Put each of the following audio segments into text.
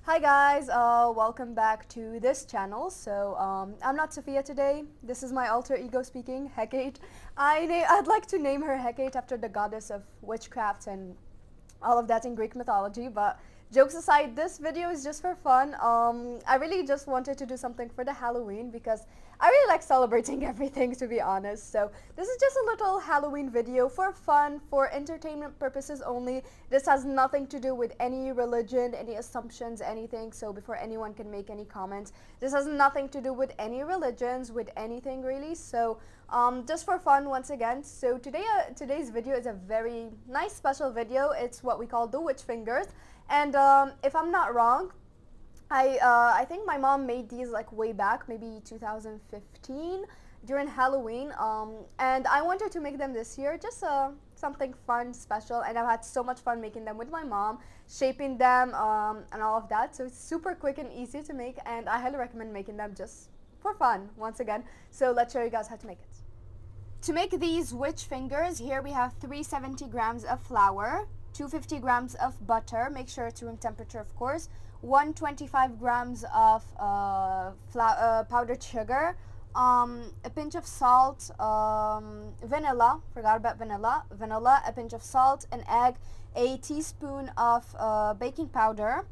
Hi guys, welcome back to this channel. I'm not Sophia today. This is my alter ego speaking, Hecate. I'd like to name her Hecate after the goddess of witchcraft and all of that in Greek mythology, but jokes aside, this video is just for fun. I really just wanted to do something for the Halloween because I really like celebrating everything, to be honest. So this is just a little Halloween video for fun, for entertainment purposes only. This has nothing to do with any religion, any assumptions, anything. So before anyone can make any comments, this has nothing to do with any religions, with anything really. So just for fun once again. So today's video is a very nice special video. It's what we call the witch fingers. And if I'm not wrong, I think my mom made these like way back, maybe 2015 during Halloween. And I wanted to make them this year, just something fun, special. And I've had so much fun making them with my mom, shaping them and all of that. So it's super quick and easy to make, and I highly recommend making them just for fun once again. So let's show you guys how to make it. To make these witch fingers, here we have 370 grams of flour, 250 grams of butter, make sure it's room temperature of course, 125 grams of powdered sugar, a pinch of salt, vanilla, forgot about vanilla, a pinch of salt, an egg, a teaspoon of baking powder,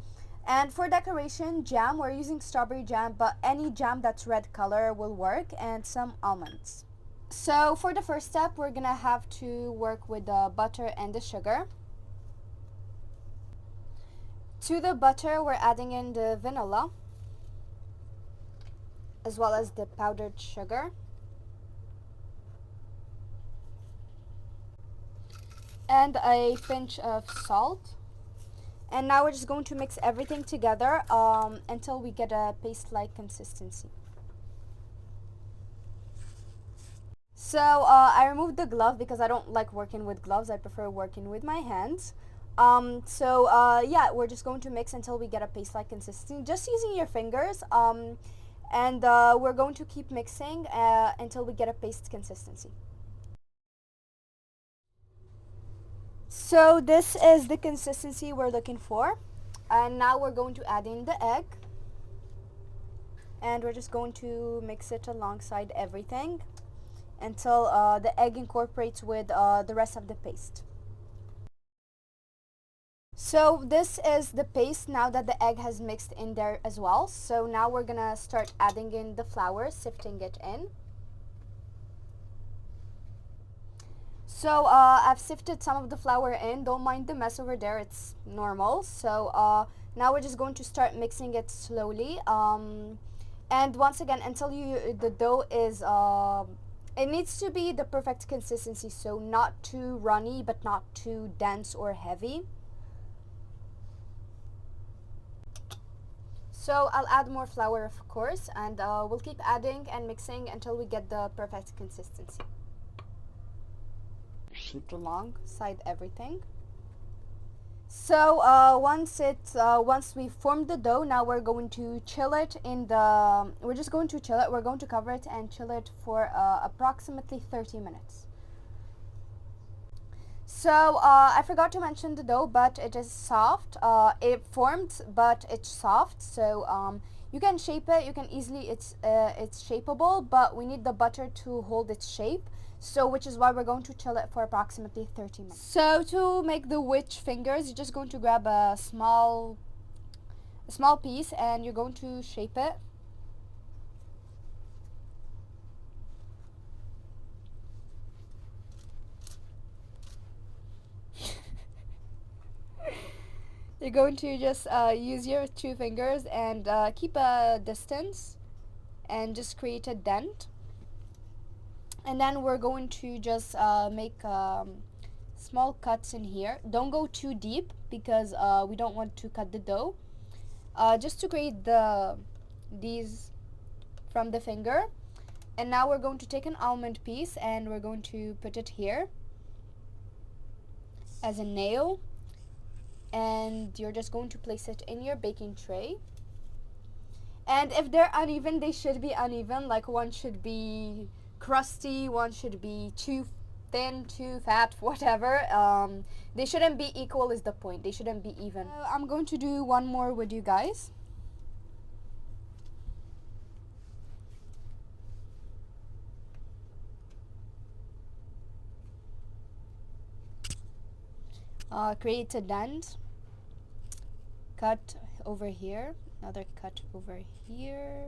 and for decoration, jam. We're using strawberry jam, but any jam that's red color will work, and some almonds. So for the first step, we're gonna have to work with the butter and the sugar. To the butter, we're adding in the vanilla, as well as the powdered sugar. And a pinch of salt. And now we're just going to mix everything together until we get a paste-like consistency. So I removed the glove because I don't like working with gloves. I prefer working with my hands. Yeah, we're just going to mix until we get a paste-like consistency, just using your fingers. And we're going to keep mixing until we get a paste consistency. So this is the consistency we're looking for. And now we're going to add in the egg. And we're just going to mix it alongside everything until the egg incorporates with the rest of the paste. So this is the paste now that the egg has mixed in there as well. So now we're gonna start adding in the flour, sifting it in. So I've sifted some of the flour in. Don't mind the mess over there, it's normal. So now we're just going to start mixing it slowly. And once again, until the dough is it needs to be the perfect consistency, so not too runny but not too dense or heavy. So I'll add more flour of course, and we'll keep adding and mixing until we get the perfect consistency. Shift alongside everything. So once we formed the dough, now we're going to chill it in the, we're just going to chill it, we're going to cover it and chill it for approximately 30 minutes. So I forgot to mention the dough, but it is soft. It formed, but it's soft. So you can shape it. You can easily, it's shapeable, but we need the butter to hold its shape. So which is why we're going to chill it for approximately 30 minutes. So to make the witch fingers, you're just going to grab a small piece and you're going to shape it. You're going to just use your two fingers and keep a distance and just create a dent. And then we're going to just make small cuts in here. Don't go too deep because we don't want to cut the dough. just to create these from the finger. And now we're going to take an almond piece and we're going to put it here as a nail, and you're just going to place it in your baking tray. And if they're uneven, they should be uneven. Like, one should be crusty, one should be too thin, too fat, whatever. They shouldn't be equal is the point. They shouldn't be even. I'm going to do one more with you guys. Create a dent. Cut over here. Another cut over here.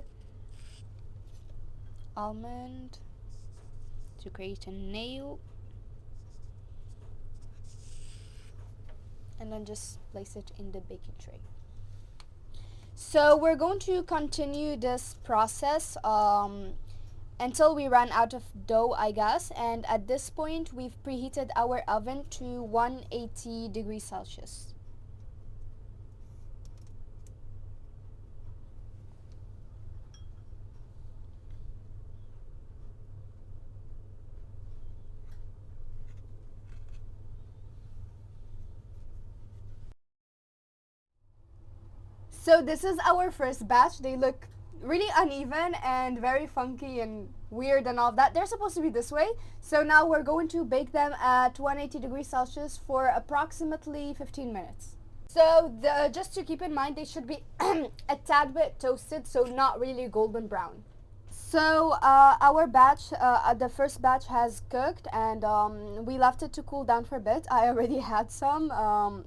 Almond to create a nail. And then just place it in the baking tray. So we're going to continue this process until we run out of dough, I guess. And at this point, we've preheated our oven to 180 degrees Celsius. So this is our first batch. They look really uneven and very funky and weird and all that. They're supposed to be this way. So now we're going to bake them at 180 degrees Celsius for approximately 15 minutes. So just to keep in mind, they should be a tad bit toasted, so not really golden brown. So our batch, the first batch has cooked, and we left it to cool down for a bit. I already had some.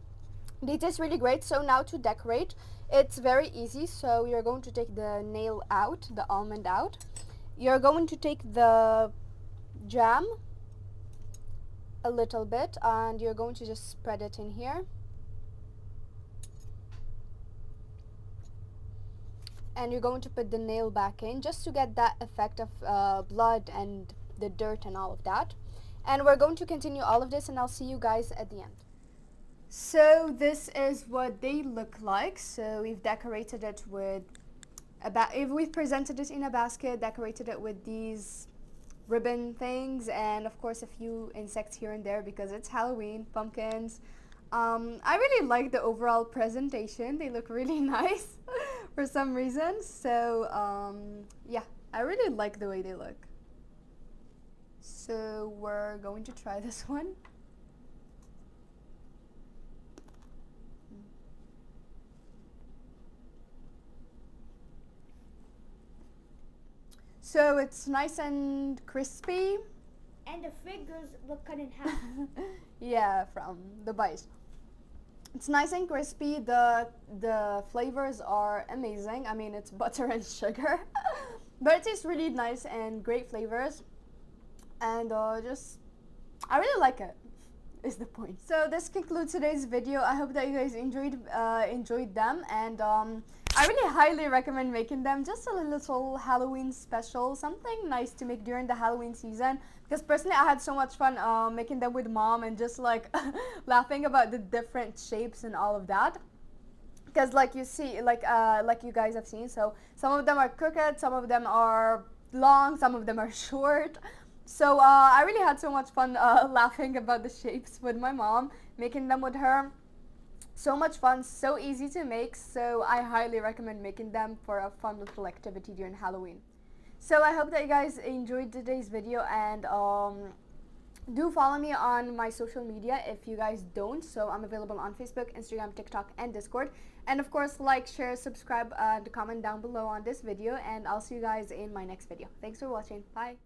They taste really great. So now to decorate, it's very easy. So you're going to take the nail out, the almond out. You're going to take the jam a little bit, and you're going to just spread it in here. And you're going to put the nail back in just to get that effect of blood and the dirt and all of that. And we're going to continue all of this, and I'll see you guys at the end. So this is what they look like. So we've decorated it with we've presented it in a basket, decorated it with these ribbon things, and of course a few insects here and there because it's Halloween, pumpkins. I really like the overall presentation. They look really nice for some reason. So yeah, I really like the way they look. So we're going to try this one. So it's nice and crispy. And the fingers look cut in half. Yeah, from the bite. It's nice and crispy. The flavors are amazing. I mean, it's butter and sugar. But it tastes really nice and great flavors. And I really like it, is the point. So this concludes today's video. I hope that you guys enjoyed them, and I really highly recommend making them. Just a little Halloween special, something nice to make during the Halloween season. Because personally, I had so much fun making them with mom and just like laughing about the different shapes and all of that. Because like you see, like you guys have seen, so some of them are crooked, some of them are long, some of them are short. So I really had so much fun laughing about the shapes with my mom, making them with her. So much fun, so easy to make, so I highly recommend making them for a fun little activity during Halloween. So I hope that you guys enjoyed today's video, and do follow me on my social media if you guys don't. So I'm available on Facebook, Instagram, TikTok, and Discord. And of course, like, share, subscribe, and comment down below on this video, and I'll see you guys in my next video. Thanks for watching. Bye.